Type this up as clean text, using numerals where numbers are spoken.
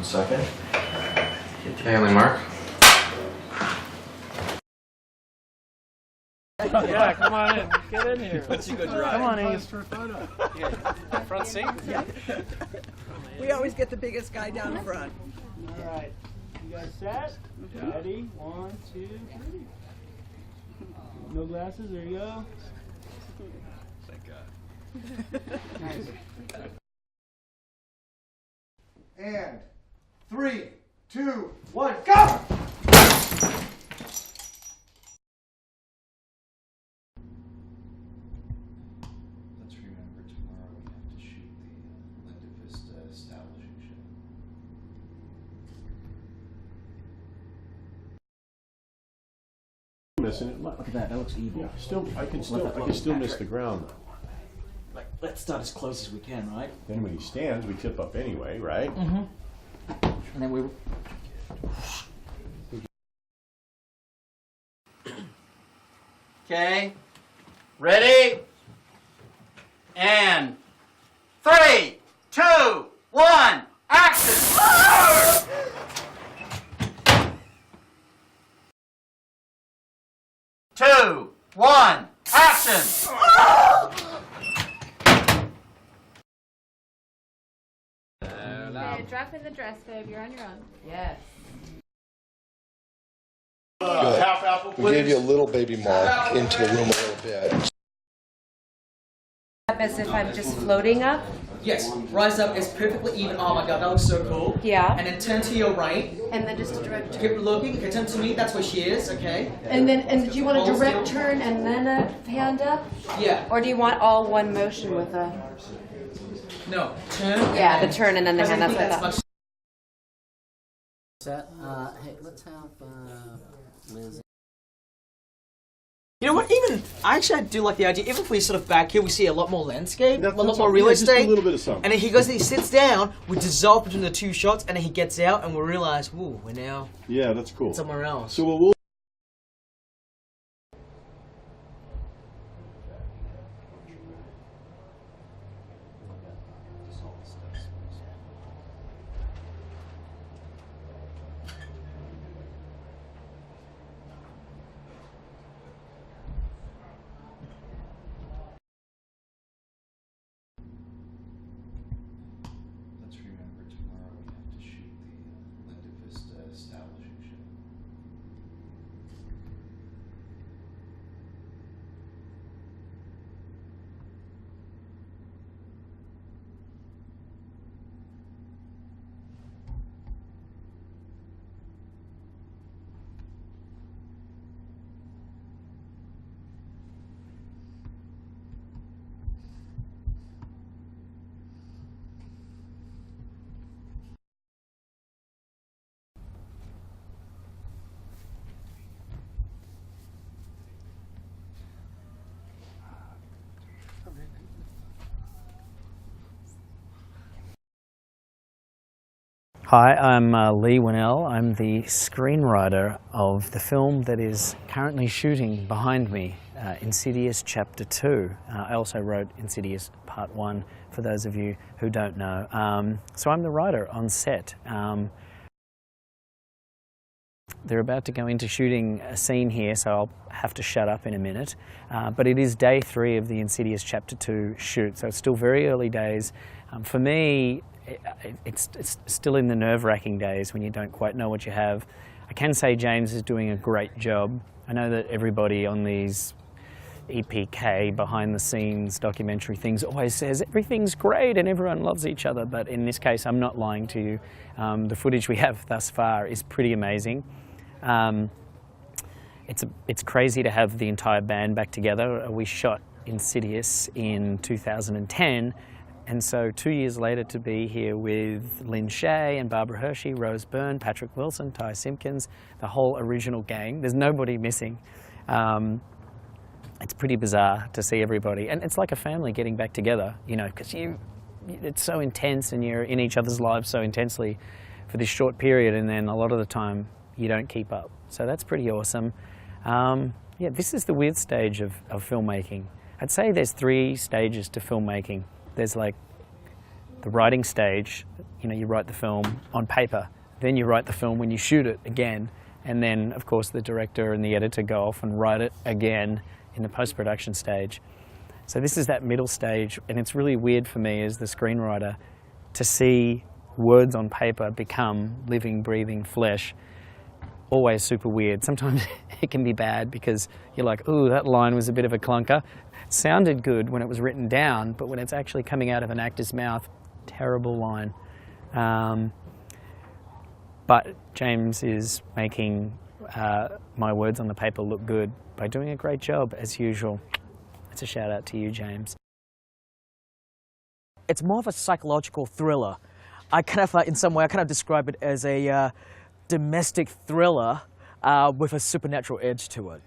second. Family Mark. Yeah, come on in. Get in here. Let's go drive. Come on in. Yeah. Front seat? Yeah. We always get the biggest guy down front. All right. You guys set? Ready? 1, 2, 3. No glasses. There you go. Thank God. Nice. And 3, 2, 1, go! Let's remember tomorrow we have to shoot the Linda Vista establishing shot. Missing it. Look at that. That looks evil. I can still miss the ground. Like, let's start as close as we can, right? Then when he stands, we tip up anyway, right? Mm-hmm. And then we. Okay. Ready? And 3, 2, 1, action! 2, 1, action! Okay, drop in the dress, babe. You're on your own. Yes. Half apple, We gave you a little baby Mark into the room a little bit. As if I'm just floating up. Yes, rise up, it's perfectly even. Oh my god, that looks so cool. Yeah. And then turn to your right. And then just a direct turn. Keep looking, okay, turn to me, that's where she is, okay? And do you want a direct turn and then a hand up? Yeah. Or do you want all one motion with a... No, turn. Yeah, the turn and then the hand. That's what I thought. much. Set. Hey, let's have Liz. You know what, I actually do like the idea, even if we sort of back here, we see a lot more landscape, a lot more real yeah, just estate. a little bit of something. And then he goes and he sits down, we dissolve between the two shots, and then he gets out, and we realize, whoa, we're now Yeah, that's cool. somewhere else. So we'll Let's remember tomorrow we have to shoot the Linda Vista establishing shot. Hi, I'm Lee Winnell. I'm the screenwriter of the film that is currently shooting behind me, Insidious Chapter 2. I also wrote Insidious Part 1, for those of you who don't know. So I'm the writer on set. They're about to go into shooting a scene here, so I'll have to shut up in a minute. But it is day 3 of the Insidious Chapter 2 shoot, so it's still very early days. For me, it's still in the nerve-wracking days when you don't quite know what you have. I can say James is doing a great job. I know that everybody on these EPK behind-the-scenes documentary things always says everything's great and everyone loves each other, but in this case I'm not lying to you. The footage we have thus far is pretty amazing. It's crazy to have the entire band back together. We shot Insidious in 2010, and so 2 years later to be here with Lynn Shay and Barbara Hershey, Rose Byrne, Patrick Wilson, Ty Simpkins, the whole original gang. There's nobody missing. It's pretty bizarre to see everybody, and it's like a family getting back together, you know, because it's so intense and you're in each other's lives so intensely for this short period, and then a lot of the time you don't keep up. So that's pretty awesome. Yeah, this is the weird stage of filmmaking. I'd say there's 3 stages to filmmaking. There's like the writing stage, you know, you write the film on paper, then you write the film when you shoot it again, and then of course the director and the editor go off and write it again in the post-production stage. So this is that middle stage, and it's really weird for me as the screenwriter to see words on paper become living, breathing flesh. Always super weird. Sometimes it can be bad because you're like, ooh, that line was a bit of a clunker. It sounded good when it was written down, but when it's actually coming out of an actor's mouth, terrible line. But James is making my words on the paper look good by doing a great job, as usual. It's a shout out to you, James. It's more of a psychological thriller. I kind of, in some way, I kind of describe it as a domestic thriller with a supernatural edge to it.